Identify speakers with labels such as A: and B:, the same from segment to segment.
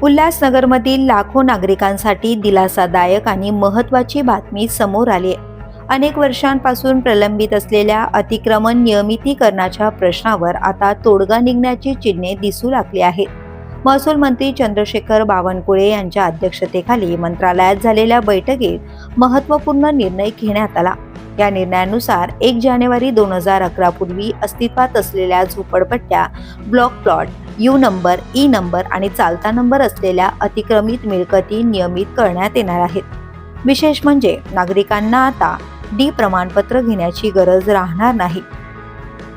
A: उल्हासनगरमधील लाखो नागरिकांसाठी दिलासादायक आणि महत्त्वाची बातमी समोर आली आहे. अनेक वर्षांपासून प्रलंबित असलेल्या अतिक्रमण नियमितीकरणाच्या प्रश्नावर आता तोडगा निघण्याची चिन्हे दिसू लागली आहेत. महसूल मंत्री चंद्रशेखर बावनकुळे यांच्या अध्यक्षतेखाली मंत्रालयात झालेल्या बैठकीत महत्त्वपूर्ण निर्णय घेण्यात आला. या निर्णयानुसार 1 जानेवारी 2011 पूर्वी अस्तित्वात असलेल्या झोपडपट्ट्या, block plot, U number, E number आणि चालता नंबर असलेल्या अतिक्रमित मिळकती नियमित करण्यात येणार आहेत. विशेष म्हणजे नागरिकांना आता डी प्रमाणपत्र घेण्याची गरज राहणार नाही.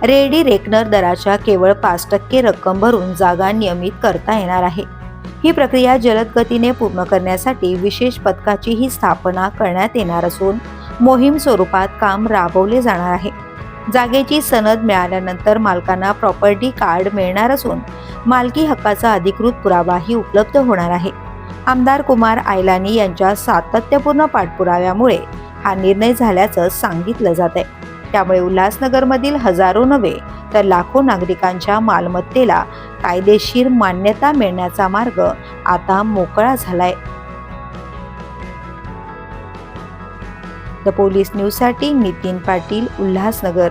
A: रेडी रेकनर दराच्या केवळ 5% रक्कम भरून जागा नियमित करता येणार आहे. ही प्रक्रिया जलद गतीने पूर्ण करण्यासाठी विशेष पथकाचीही स्थापना करण्यात येणार असून मोहीम स्वरूपात काम राबवले जाणार आहे. जागेची सनद मिळाल्यानंतर मालकांना प्रॉपर्टी कार्ड मिळणार असून मालकी हक्काचा अधिकृत पुरावाही उपलब्ध होणार आहे. आमदार कुमार आयलानी यांच्या सातत्यपूर्ण पाठपुराव्यामुळे हा निर्णय झाल्याचं सांगितलं जात आहे. त्यामुळे उल्हासनगरमधील हजारो नव्हे तर लाखो नागरिकांच्या मालमत्तेला कायदेशीर मान्यता मिळण्याचा मार्ग आता मोकळा झालाय. द पोलीस न्यूजसाठी नितीन पाटील, उल्हासनगर.